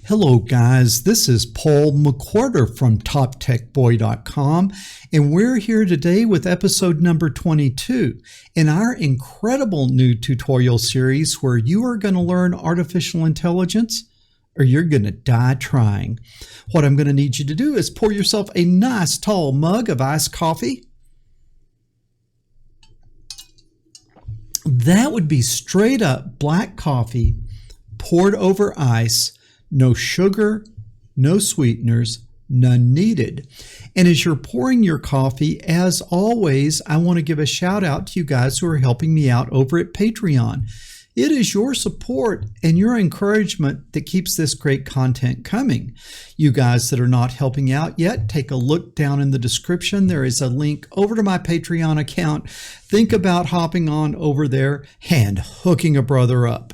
Hello guys, this is Paul McWhorter from TopTechBoy.com, and we're here today with episode number 22 in our incredible new tutorial series where you are going to learn artificial intelligence or you're going to die trying. What I'm going to need you to do is pour yourself a nice tall mug of iced coffee. That would be straight up black coffee poured over ice. No sugar, no sweeteners, none needed. And as you're pouring your coffee, as always, I want to give a shout out to you guys who are helping me out over at Patreon. It is your support and your encouragement that keeps this great content coming. You guys that are not helping out yet, take a look down in the description. There is a link over to my Patreon account. Think about hopping on over there and hooking a brother up.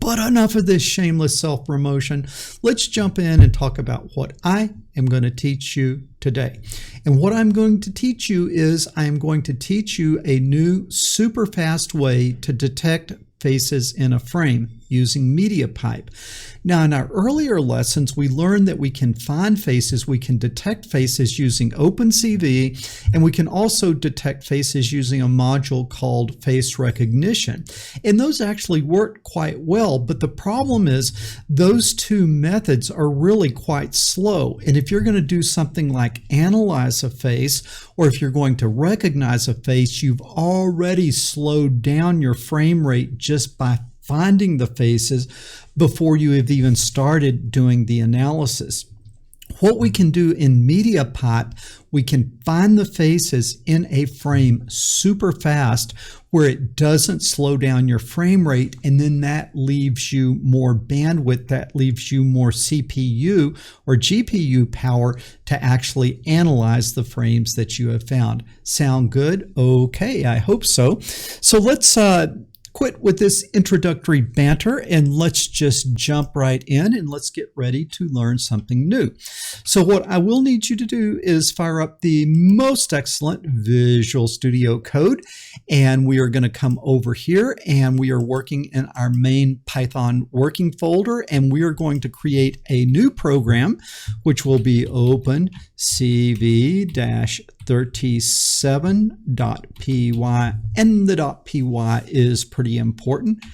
But enough of this shameless self-promotion. Let's jump in and talk about what I am going to teach you today. And what I'm going to teach you is I am going to teach you a new super fast way to detect faces in a frame using Mediapipe. Now, in our earlier lessons, we learned that we can find faces, we can detect faces using OpenCV, and we can also detect faces using a module called face recognition. And those actually work quite well, but the problem is those two methods are really quite slow. And if you're going to do something like analyze a face, or if you're going to recognize a face, you've already slowed down your frame rate just by finding the faces before you have even started doing the analysis. What we can do in Mediapipe, we can find the faces in a frame super fast where it doesn't slow down your frame rate, and then that leaves you more bandwidth, that leaves you more CPU or GPU power to actually analyze the frames that you have found. Sound good? Okay, I hope so. So let's quit with this introductory banter and let's just jump right in and let's get ready to learn something new. So what I will need you to do is fire up the most excellent Visual Studio Code, and we are going to come over here and we are working in our main Python working folder, and we are going to create a new program which will be OpenCV-37.py, and the .py is pretty important,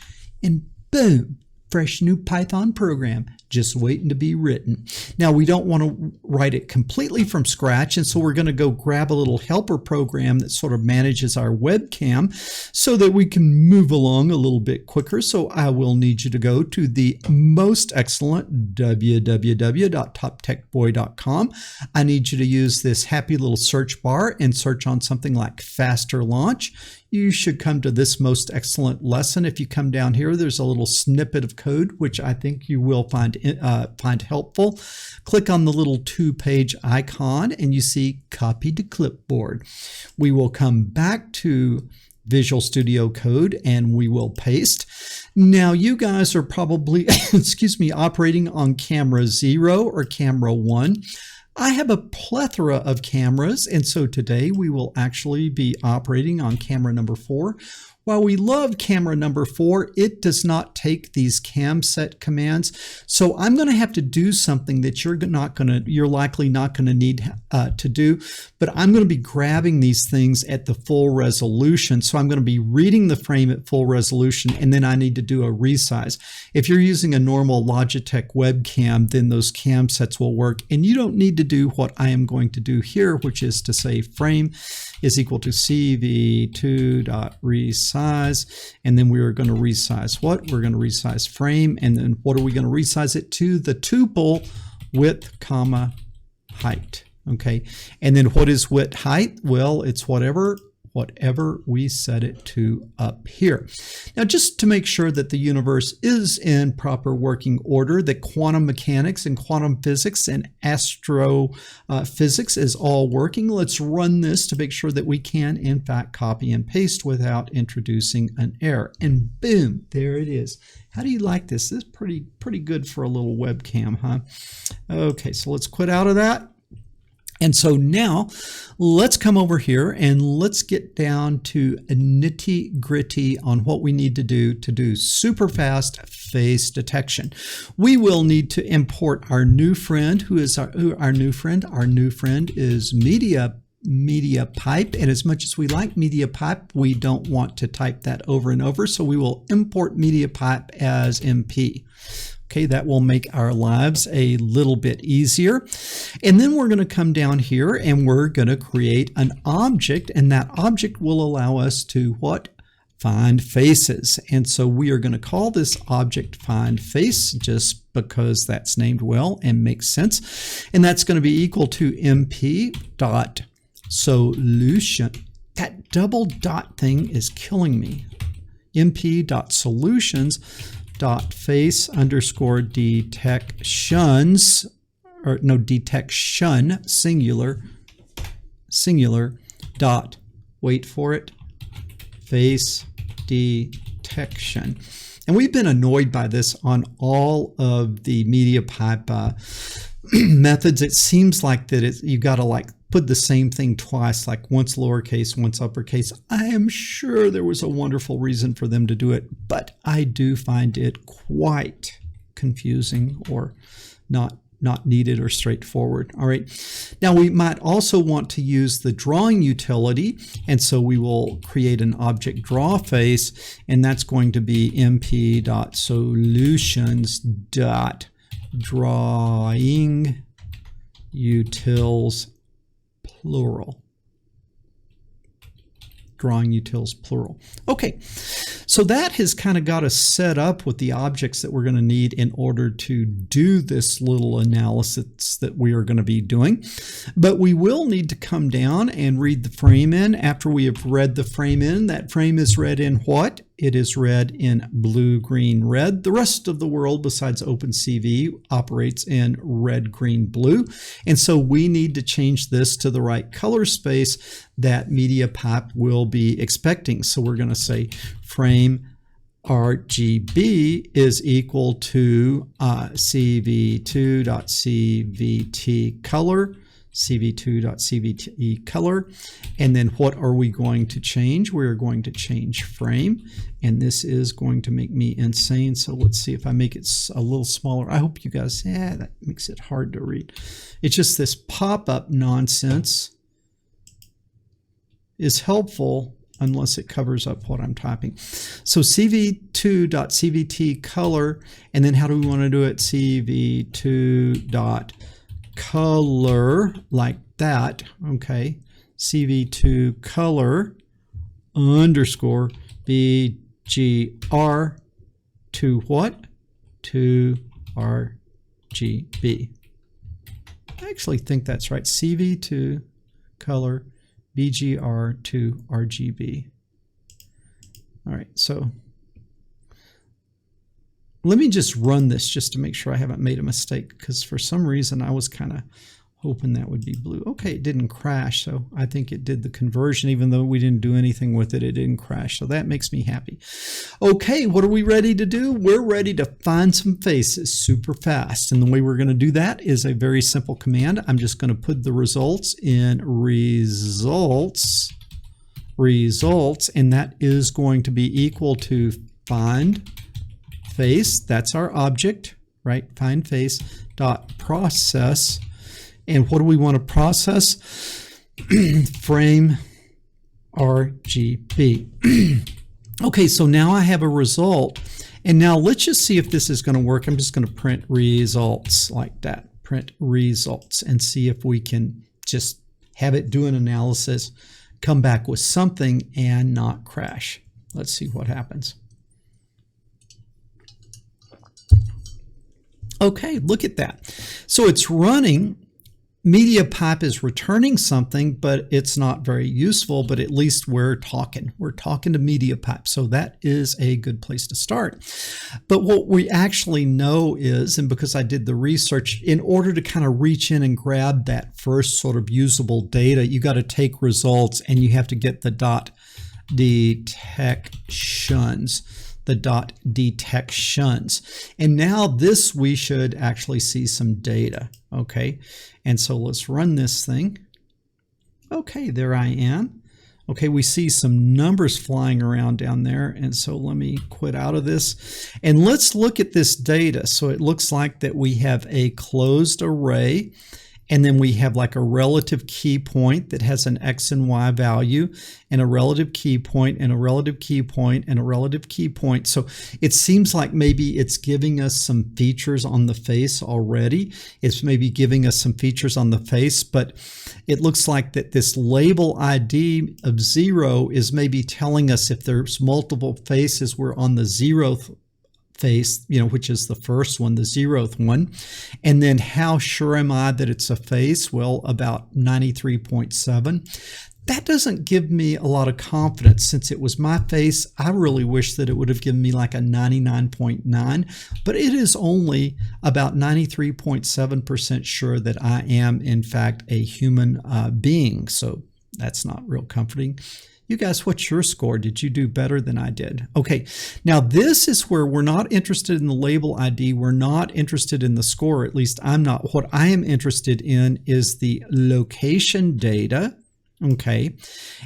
and boom, fresh new Python program just waiting to be written. Now, we don't want to write it completely from scratch, and so we're going to go grab a little helper program that sort of manages our webcam so that we can move along a little bit quicker. So I will need you to go to the most excellent www.toptechboy.com. I need you to use this happy little search bar and search on something like faster launch. You should come to this most excellent lesson. If you come down here, there's a little snippet of code, which I think you will find helpful. Click on the little 2-page icon and you see copy to clipboard. We will come back to Visual Studio Code and we will paste. Now, you guys are probably, operating on camera 0 or camera 1. I have a plethora of cameras, and so today we will actually be operating on camera number 4. While we love camera number 4, it does not take these cam set commands. So I'm going to have to do something that you're likely not going to need to do, but I'm going to be grabbing these things at the full resolution. So I'm going to be reading the frame at full resolution, and then I need to do a resize. If you're using a normal Logitech webcam, then those cam sets will work, and you don't need to do what I am going to do here, which is to say frame is equal to cv2.resize, and then we are going to resize what? We're going to resize frame, and then what are we going to resize it to? The tuple width, comma, height. Okay, and then what is width height? Well, it's whatever we set it to up here. Now, just to make sure that the universe is in proper working order, that quantum mechanics and quantum physics and astrophysics is all working, let's run this to make sure that we can, in fact, copy and paste without introducing an error. And boom, there it is. How do you like this? This is pretty good for a little webcam, huh? Okay, so let's quit out of that. And so now let's come over here and let's get down to nitty gritty on what we need to do super fast face detection. We will need to import our new friend. Who is our new friend? Our new friend is Mediapipe, and as much as we like Mediapipe, we don't want to type that over and over, so we will import Mediapipe as MP. Okay, that will make our lives a little bit easier. And then we're going to come down here and we're going to create an object, and that object will allow us to what? Find faces. And so we are going to call this object find face just because that's named well and makes sense. And that's going to be equal to mp.solution. That double dot thing is killing me. mp.solutions.face underscore detections, or no, detection, singular dot, wait for it, face detection. And we've been annoyed by this on all of the Mediapipe methods. It seems like that you got to like put the same thing twice, like once lowercase, once uppercase. I am sure there was a wonderful reason for them to do it, but I do find it quite confusing or not needed or straightforward. All right. Now we might also want to use the drawing utility, and so we will create an object draw face, and that's going to be mp.solutions.drawing utils plural. Drawing utils plural. Okay, so that has kind of got us set up with the objects that we're going to need in order to do this little analysis that we are going to be doing. But we will need to come down and read the frame in. After we have read the frame in, that frame is read in what? It is read in blue, green, red. The rest of the world besides OpenCV operates in red, green, blue. And so we need to change this to the right color space that Mediapipe will be expecting. So we're going to say frame RGB is equal to cv2.cvt color, cv2.cvt color, and then what are we going to change? We're going to change frame, and this is going to make me insane. So let's see if I make it a little smaller. I hope you guys, that makes it hard to read. It's just this pop-up nonsense is helpful unless it covers up what I'm typing. So cv2.cvt color, and then how do we want to do it? cv2.color, like that, okay. cv2 color underscore bgr to what? To RGB. I actually think that's right. cv2 color BGR to RGB. All right, so let me just run this just to make sure I haven't made a mistake, because for some reason I was kind of hoping that would be blue. Okay, it didn't crash, so I think it did the conversion. Even though we didn't do anything with it, it didn't crash, so that makes me happy. Okay, what are we ready to do? We're ready to find some faces super fast, and the way we're going to do that is a very simple command. I'm just going to put the results in results, and that is going to be equal to find face. That's our object, right? Find face dot process. And what do we want to process? Frame RGB. Okay, so now I have a result. And now let's just see if this is going to work. I'm just going to print results like that. Print results and see if we can just have it do an analysis, come back with something and not crash. Let's see what happens. Okay, look at that. So it's running. Mediapipe is returning something, but it's not very useful, but at least we're talking. We're talking to Mediapipe, so that is a good place to start. But what we actually know is, and because I did the research, in order to kind of reach in and grab that first sort of usable data, you got to take results and you have to get the dot detections. the dot detections. And now this, we should actually see some data. Okay, and so let's run this thing. Okay, there I am. Okay, we see some numbers flying around down there, and so let me quit out of this. And let's look at this data. So it looks like that we have a closed array, and then we have like a relative key point that has an X and Y value, and a relative key point, and a relative key point, and a relative key point. So it seems like maybe it's giving us some features on the face already. It's maybe giving us some features on the face, but it looks like that this label ID of 0 is maybe telling us if there's multiple faces, we're on the 0th face, which is the first one, the 0th one. And then how sure am I that it's a face? Well, about 93.7. That doesn't give me a lot of confidence. Since it was my face, I really wish that it would have given me like a 99.9, but it is only about 93.7% sure that I am in fact a human being. So that's not real comforting. You guys, what's your score? Did you do better than I did? Okay, now this is where we're not interested in the label ID. We're not interested in the score, at least I'm not. What I am interested in is the location data, okay?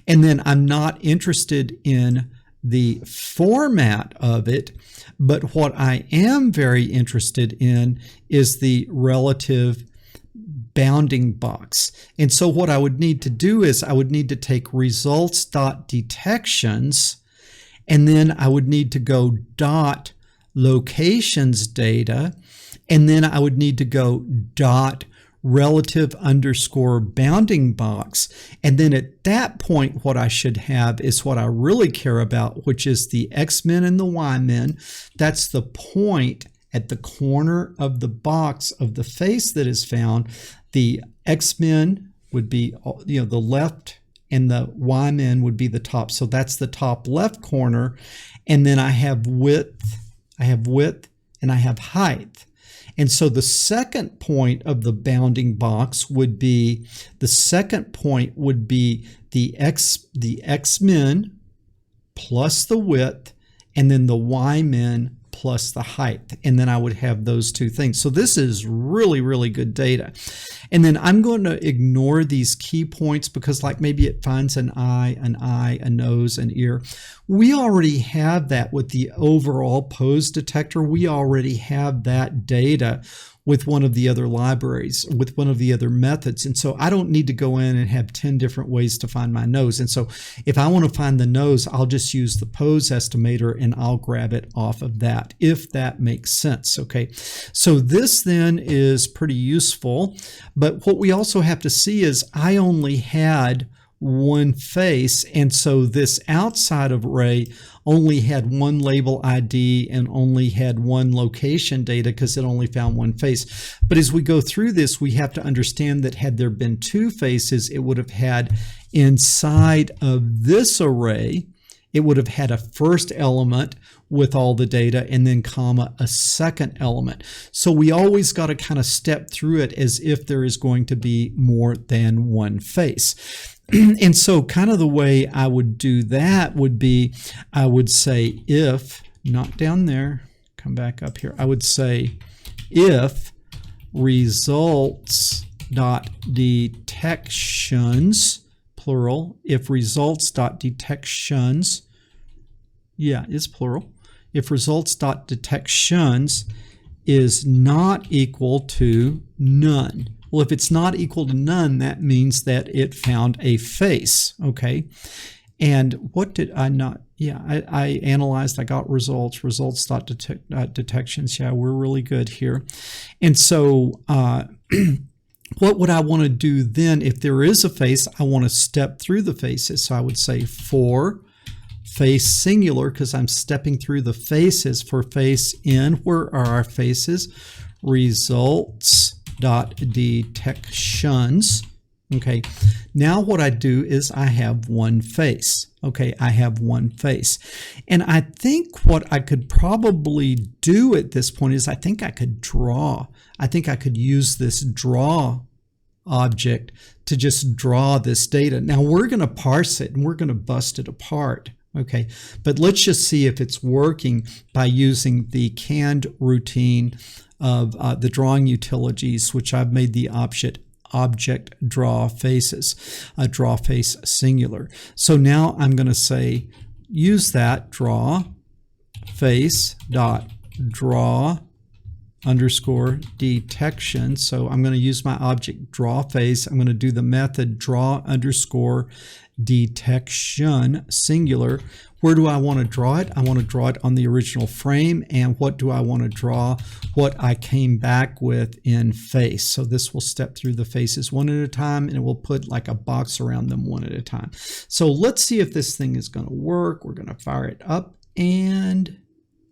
And then I'm not interested in the format of it, but what I am very interested in is the relative bounding box. And so what I would need to do is I would need to take results.detections, and then I would need to go dot locations data, and then I would need to go dot relative underscore bounding box. And then at that point, what I should have is what I really care about, which is the X-min and the Y-min. That's the point at the corner of the box of the face that is found. The X-min would be, the left, and the Y-min would be the top. So that's the top left corner. And then I have width, and I have height. And so the second point of the bounding box would be, the X-min plus the width, and then the Y-min plus the height, and then I would have those two things. So this is really, really good data. And then I'm going to ignore these key points because like maybe it finds an eye, a nose, an ear. We already have that with the overall pose detector. We already have that data with one of the other libraries, with one of the other methods. And so I don't need to go in and have 10 different ways to find my nose. And so if I want to find the nose, I'll just use the pose estimator and I'll grab it off of that, if that makes sense. Okay, so this then is pretty useful. But what we also have to see is I only had one face, and so this outside of array only had one label ID and only had one location data because it only found one face. But as we go through this, we have to understand that had there been two faces, it would have had inside of this array, it would have had a first element with all the data and then comma a second element. So we always got to kind of step through it as if there is going to be more than one face. And so kind of the way I would do that would be, I would say if, not down there, come back up here, I would say if results.detections, plural, if results.detections, yeah, it's plural, if results.detections is not equal to none. Well, if it's not equal to none, that means that it found a face, okay? And what did I not, yeah, I analyzed, I got results.detections, yeah, we're really good here. And so what would I want to do then? If there is a face, I want to step through the faces. So I would say for face singular, because I'm stepping through the faces. For face in, where are our faces? Results.detections. Okay, now what I do is I have one face. Okay, I have one face. And I think what I could probably do at this point is I think I could draw. I think I could use this draw object to just draw this data. Now we're going to parse it and we're going to bust it apart. Okay, but let's just see if it's working by using the canned routine of the drawing utilities, which I've made the object draw faces, draw face singular. So now I'm going to say use that draw face dot draw underscore detection. So I'm going to use my object draw face. I'm going to do the method draw underscore detection singular. Where do I want to draw it? I want to draw it on the original frame. And what do I want to draw? What I came back with in face. So this will step through the faces one at a time, and it will put like a box around them one at a time. So let's see if this thing is going to work. We're going to fire it up and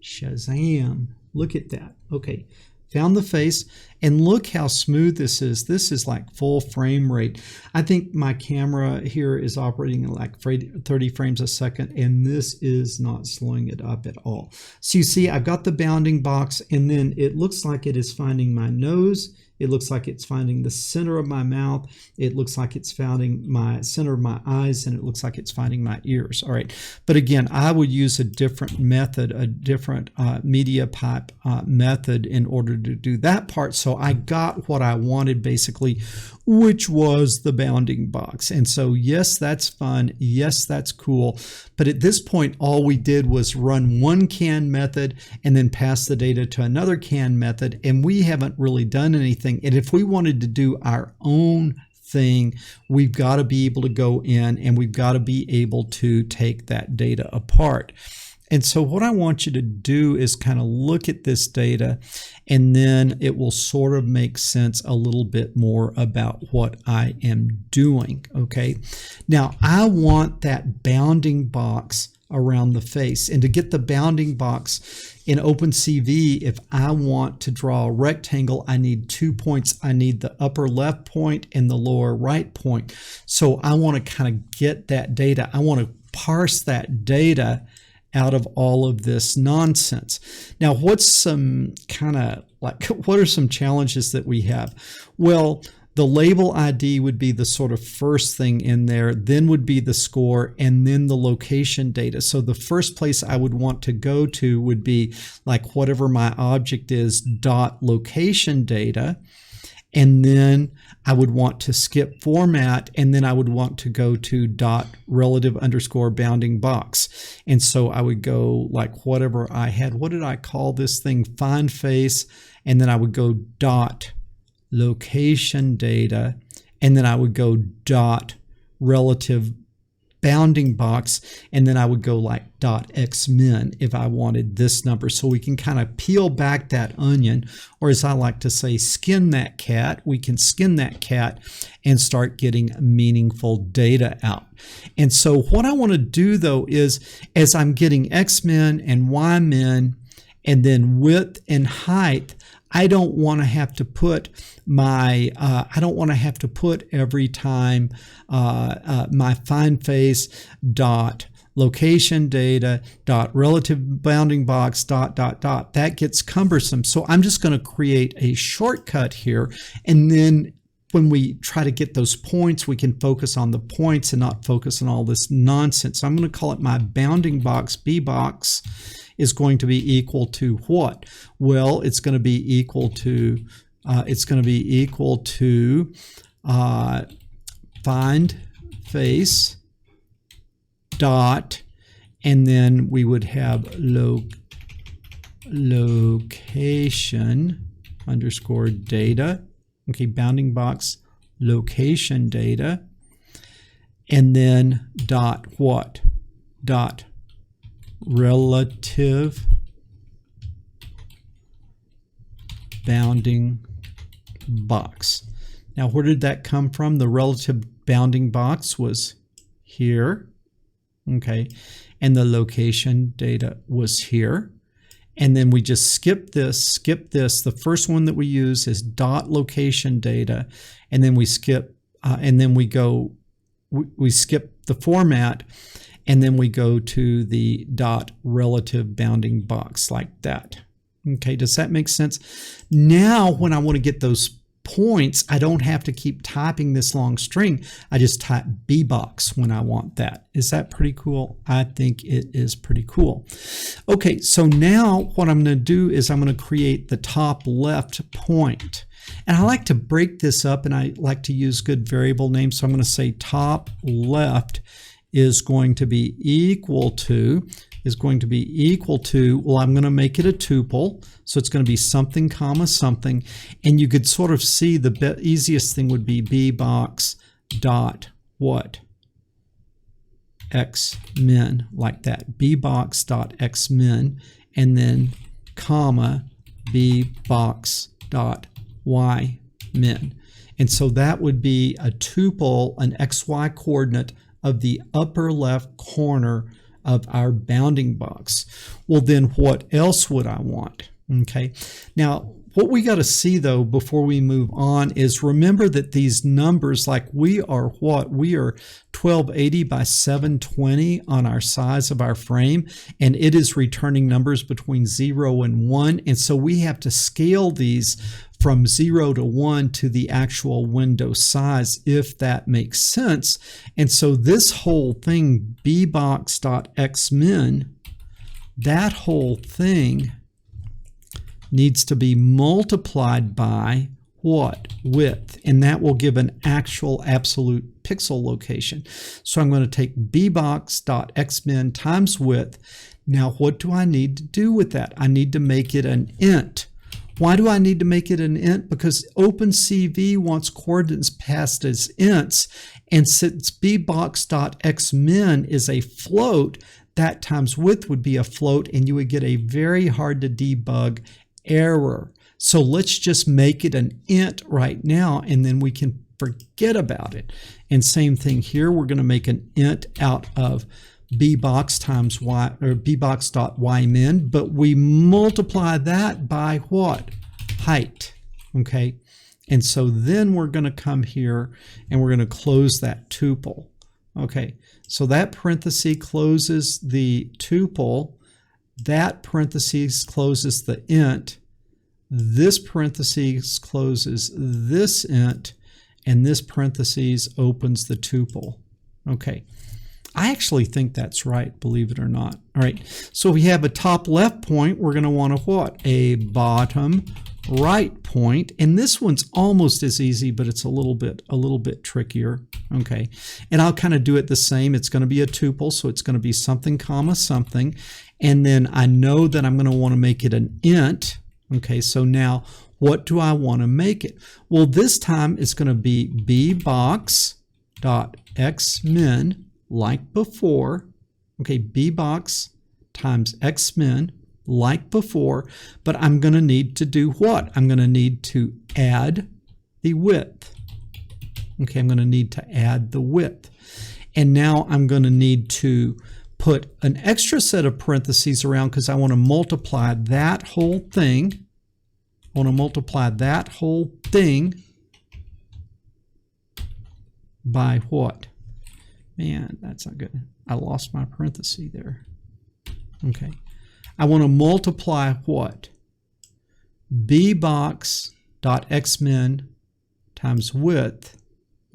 shazam. Look at that. Okay, found the face, and look how smooth this is. This is like full frame rate. I think my camera here is operating at like 30 frames a second, and this is not slowing it up at all. So you see, I've got the bounding box, and then it looks like it is finding my nose. It looks like it's finding the center of my mouth. It looks like it's finding my center of my eyes, and it looks like it's finding my ears. All right. But again, I would use a different method, a different Mediapipe method in order to do that part. So I got what I wanted basically, which was the bounding box. And so yes, that's fun. Yes, that's cool. But at this point, all we did was run one can method and then pass the data to another can method. And we haven't really done anything. And if we wanted to do our own thing, we've got to be able to go in and we've got to be able to take that data apart. And so what I want you to do is kind of look at this data, and then it will sort of make sense a little bit more about what I am doing, okay? Now, I want that bounding box around the face. And to get the bounding box in OpenCV, if I want to draw a rectangle, I need 2 points. I need the upper left point and the lower right point. So I want to kind of get that data. I want to parse that data out of all of this nonsense. Now, what's some kind of like, what are some challenges that we have? Well, the label ID would be the sort of first thing in there, then would be the score, and then the location data. So the first place I would want to go to would be like whatever my object is, dot location data. And then I would want to skip format, and then I would want to go to dot relative underscore bounding box. And so I would go like whatever I had. What did I call this thing? Find face. And then I would go dot location data. And then I would go dot relative bounding box, and then I would go like dot xmin if I wanted this number. So we can kind of peel back that onion, or as I like to say, skin that cat. We can skin that cat and start getting meaningful data out. And so what I want to do though is, as I'm getting xmin and ymin and then width and height, I don't want to have to put my, every time my find face dot location data dot relative bounding box dot. That gets cumbersome. So I'm just going to create a shortcut here, and then when we try to get those points, we can focus on the points and not focus on all this nonsense. So I'm going to call it my bounding box, B box, is going to be equal to what? Well, it's going to be equal to, find face dot, and then we would have location underscore data. Okay, bounding box location data, and then dot what? Dot relative bounding box. Now, where did that come from? The relative bounding box was here, okay, and the location data was here. And then we just skip this. The first one that we use is dot location data, and then we skip, and then we skip the format, and then we go to the dot relative bounding box like that. Okay, does that make sense? Now, when I want to get those points, I don't have to keep typing this long string. I just type bbox when I want that. Is that pretty cool? I think it is pretty cool. Okay, so now what I'm going to do is I'm going to create the top left point. And I like to break this up, and I like to use good variable names. So I'm going to say top left is going to be equal to, well, I'm going to make it a tuple. So it's going to be something, comma, something. And you could sort of see the easiest thing would be bbox dot what? Xmin, like that. bbox dot xmin, and then comma, bbox dot ymin. And so that would be a tuple, an xy coordinate of the upper left corner of our bounding box. Well, then what else would I want? Okay, now what we got to see though before we move on is remember that these numbers, like we are what? We are 1280 by 720 on our size of our frame, and it is returning numbers between 0 and 1, and so we have to scale these from 0 to 1 to the actual window size, if that makes sense. And so this whole thing, bbox.xmin, that whole thing needs to be multiplied by what? Width. And that will give an actual absolute pixel location. So I'm going to take bbox.xmin times width. Now what do I need to do with that? I need to make it an int. Why do I need to make it an int? Because OpenCV wants coordinates passed as ints, and since bbox.xmin is a float, that times width would be a float, and you would get a very hard to debug error. So let's just make it an int right now, and then we can forget about it. And same thing here, we're going to make an int out of bbox times y, or bbox.ymin, but we multiply that by what? Height. Okay, and so then we're going to come here and we're going to close that tuple. Okay, so that parenthesis closes the tuple, that parenthesis closes the int, this parenthesis closes this int, and this parenthesis opens the tuple. Okay, I actually think that's right, believe it or not. All right, so we have a top left point. We're going to want a what? A bottom right point, and this one's almost as easy, but it's a little bit trickier. Okay, and I'll kind of do it the same. It's going to be a tuple, so it's going to be something, comma, something, and then I know that I'm going to want to make it an int. Okay, so now what do I want to make it? Well, this time it's going to be bbox.xmin, like before. Okay, bbox times xmin, like before, but I'm going to need to do what? I'm going to need to add the width. Okay, I'm going to need to add the width. And now I'm going to need to put an extra set of parentheses around because I want to multiply that whole thing. I want to multiply that whole thing by what? Man, that's not good. I lost my parenthesis there. Okay. I want to multiply what? bbox.xmin times width,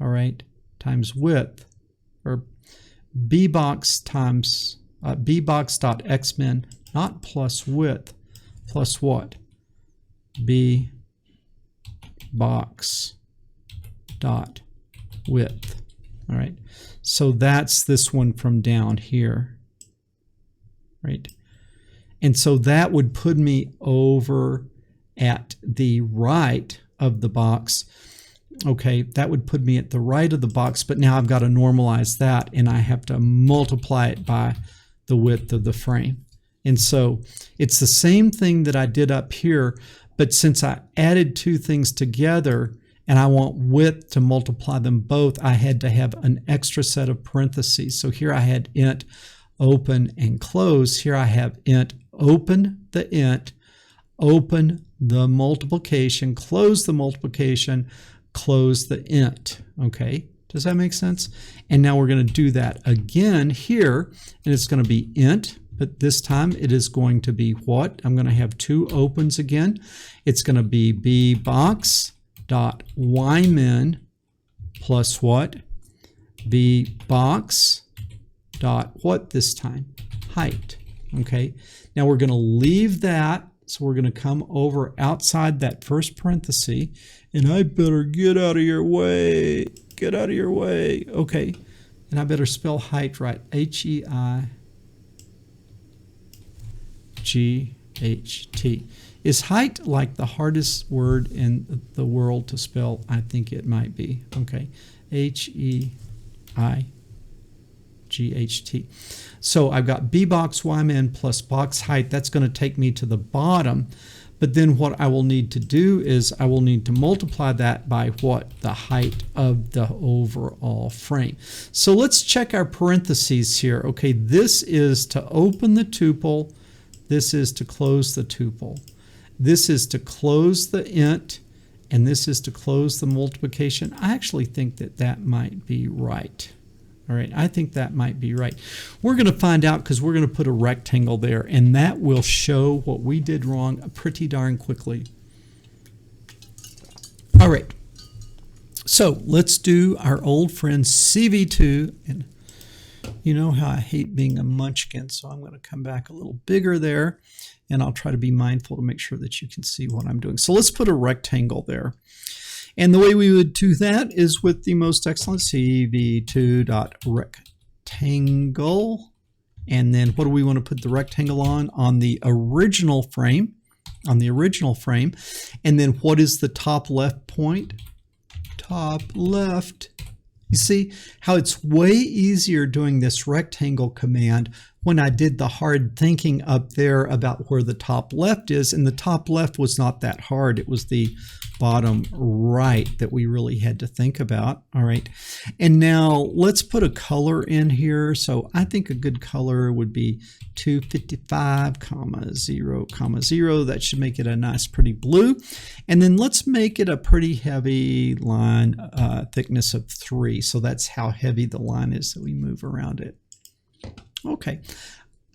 all right, times width, or bbox times bbox.xmin, not plus width, plus what? bbox.width. All right, so that's this one from down here, right? And so that would put me over at the right of the box. Okay, that would put me at the right of the box, but now I've got to normalize that, and I have to multiply it by the width of the frame. And so it's the same thing that I did up here, but since I added two things together, and I want width to multiply them both, I had to have an extra set of parentheses. So here I had int open and close. Here I have int open the int, open the multiplication, close the multiplication, close the int. Okay, does that make sense? And now we're going to do that again here, and it's going to be int, but this time it is going to be what? I'm going to have two opens again. It's going to be bbox dot ymin plus what? bbox dot what this time? Height. Okay, now we're going to leave that, so we're going to come over outside that first parenthesis, and I better get out of your way. Get out of your way. Okay, and I better spell height right. H-E-I-G-H-T. Is height like the hardest word in the world to spell? I think it might be. Okay, H-E-I-G-H-T. So I've got bbox ymin plus box height. That's going to take me to the bottom. But then what I will need to do is I will need to multiply that by what? The height of the overall frame. So let's check our parentheses here. Okay, this is to open the tuple. This is to close the tuple. This is to close the int. And this is to close the multiplication. I actually think that that might be right. All right, I think that might be right. We're going to find out because we're going to put a rectangle there, and that will show what we did wrong pretty darn quickly. All right, so let's do our old friend CV2. And you know how I hate being a munchkin, so I'm going to come back a little bigger there, and I'll try to be mindful to make sure that you can see what I'm doing. So let's put a rectangle there. And the way we would do that is with the most excellent CV2.rectangle. And then what do we want to put the rectangle on? On the original frame. On the original frame. And then what is the top left point? Top left. You see how it's way easier doing this rectangle command when I did the hard thinking up there about where the top left is. And the top left was not that hard. It was the bottom right that we really had to think about. All right. And now let's put a color in here. So I think a good color would be 255,0,0. That should make it a nice pretty blue. And then let's make it a pretty heavy line, thickness of 3. So that's how heavy the line is that we move around it. Okay.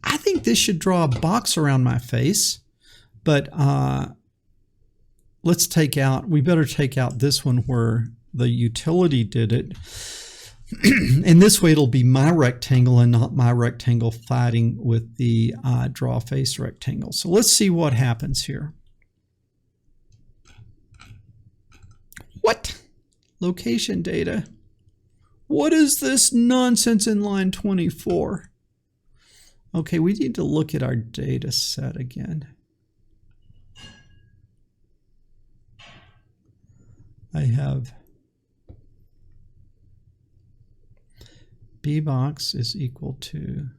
I think this should draw a box around my face, but let's take out, we better take out this one where the utility did it. And this way it'll be my rectangle and not my rectangle fighting with the draw face rectangle. So let's see what happens here. What? Location data. What is this nonsense in line 24? Okay, we need to look at our data set again. I have bbox is equal to,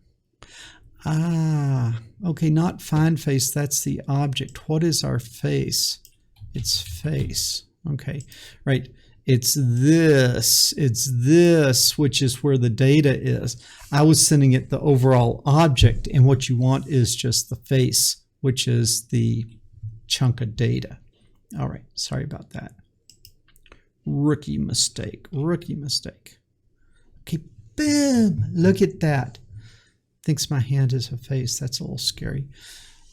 okay, not find face, that's the object. What is our face? It's face, okay, right. It's this, which is where the data is. I was sending it the overall object, and what you want is just the face, which is the chunk of data. All right, sorry about that. Rookie mistake, rookie mistake. Okay, boom, look at that. Thinks my hand is a face, that's a little scary.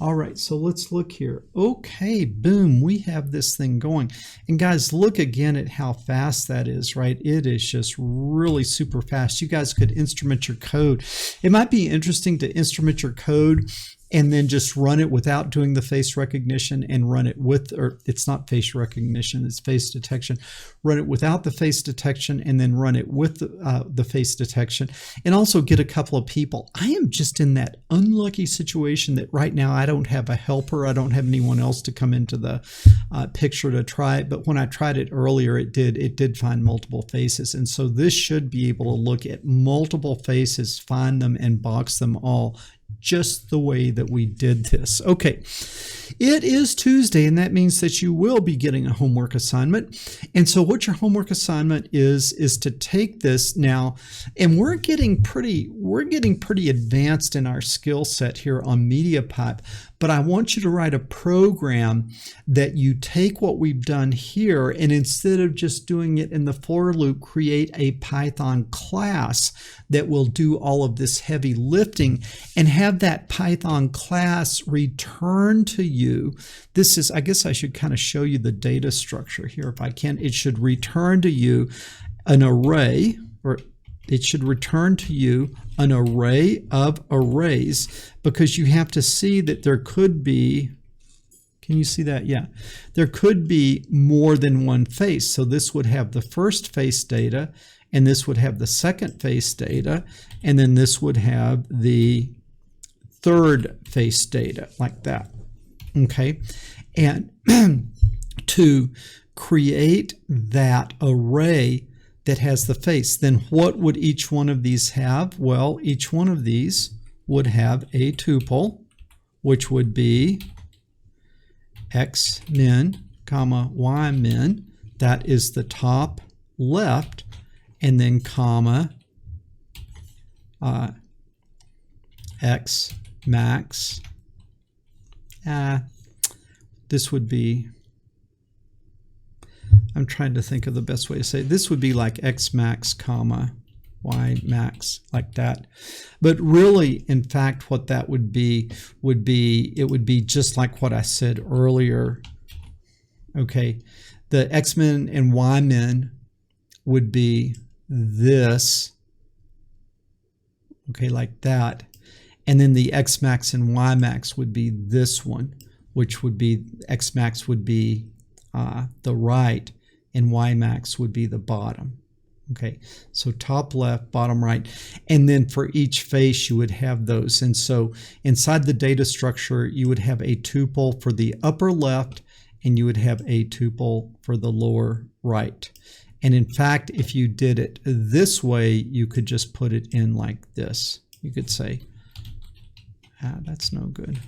All right, so let's look here. Okay, boom, we have this thing going. And guys, look again at how fast that is, right? It is just really super fast. You guys could instrument your code. It might be interesting to instrument your code and then just run it without doing the face recognition and run it with, or it's not face recognition, it's face detection. Run it without the face detection and then run it with the face detection, and also get a couple of people. I am just in that unlucky situation that right now I don't have a helper. I don't have anyone else to come into the picture to try it. But when I tried it earlier, it did find multiple faces. And so this should be able to look at multiple faces, find them, and box them all just the way that we did this. Okay, it is Tuesday, and that means that you will be getting a homework assignment. And so what your homework assignment is to take this now, and we're getting pretty advanced in our skill set here on Mediapipe, but I want you to write a program that you take what we've done here, and instead of just doing it in the for loop, create a Python class that will do all of this heavy lifting and have have that Python class return to you. This is, I guess I should kind of show you the data structure here if I can. It should return to you an array, or it should return to you an array of arrays, because you have to see that there could be, can you see that? Yeah. There could be more than one face. So this would have the first face data, and this would have the second face data, and then this would have the third face data, like that. Okay. And to create that array that has the face, then what would each one of these have? Well, each one of these would have a tuple, which would be x min, comma, y min. That is the top left, and then comma x max. This would be, I'm trying to think of the best way to say it. This would be like x max, comma, y max, like that. But really, in fact, what that would be, it would be just like what I said earlier. Okay, the x min and y min would be this, okay, like that. And then the x max and y max would be this one, which would be, x max would be the right, and y max would be the bottom. Okay, so top left, bottom right, and then for each face you would have those. And so inside the data structure you would have a tuple for the upper left, and you would have a tuple for the lower right. And in fact, if you did it this way, you could just put it in like this. You could say, that's no good.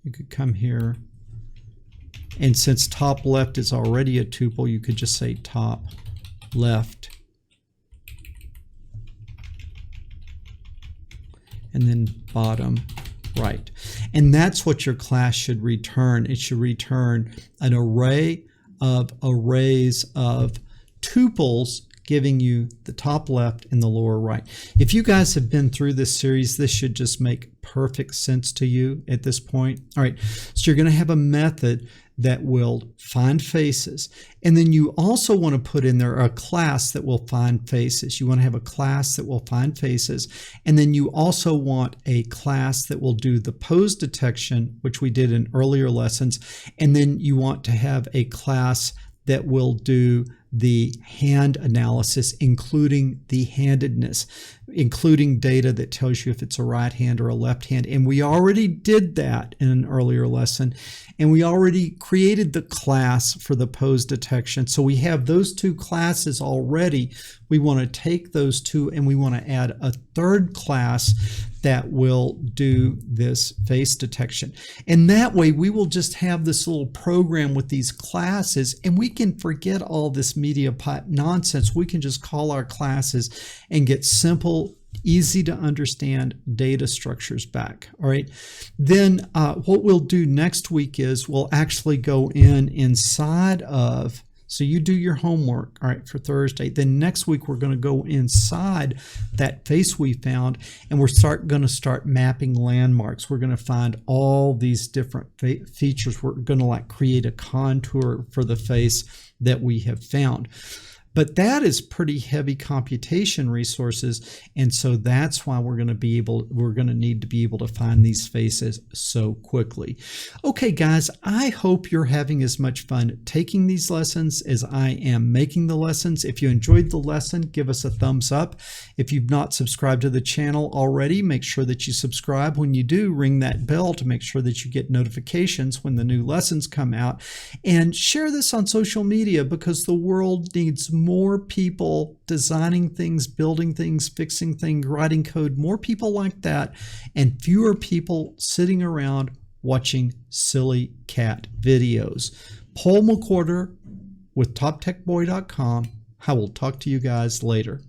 You could come here, and since top left is already a tuple, you could just say top left, and then bottom right. And that's what your class should return. It should return an array of arrays of tuples giving you the top left and the lower right. If you guys have been through this series, this should just make perfect sense to you at this point. All right, so you're going to have a method that will find faces, and then you also want to put in there a class that will find faces. You want to have a class that will find faces, and then you also want a class that will do the pose detection, which we did in earlier lessons, and then you want to have a class that will do the hand analysis, including the handedness, including data that tells you if it's a right hand or a left hand. And we already did that in an earlier lesson, and we already created the class for the pose detection. So we have those two classes already. We want to take those two and we want to add a third class that will do this face detection. And that way we will just have this little program with these classes, and we can forget all this Mediapipe nonsense. We can just call our classes and get simple, easy to understand data structures back. All right. Then what we'll do next week is we'll actually go inside of, so you do your homework, all right, for Thursday. Then next week we're going to go inside that face we found, and we're going to start mapping landmarks. We're going to find all these different features. We're going to like create a contour for the face that we have found. But that is pretty heavy computation resources, and so that's why we're going to need to be able to find these faces so quickly. Okay, guys, I hope you're having as much fun taking these lessons as I am making the lessons. If you enjoyed the lesson, give us a thumbs up. If you've not subscribed to the channel already, make sure that you subscribe. When you do, ring that bell to make sure that you get notifications when the new lessons come out. And share this on social media, because the world needs more people designing things, building things, fixing things, writing code, more people like that, and fewer people sitting around watching silly cat videos. Paul McWhorter with TopTechBoy.com. I will talk to you guys later.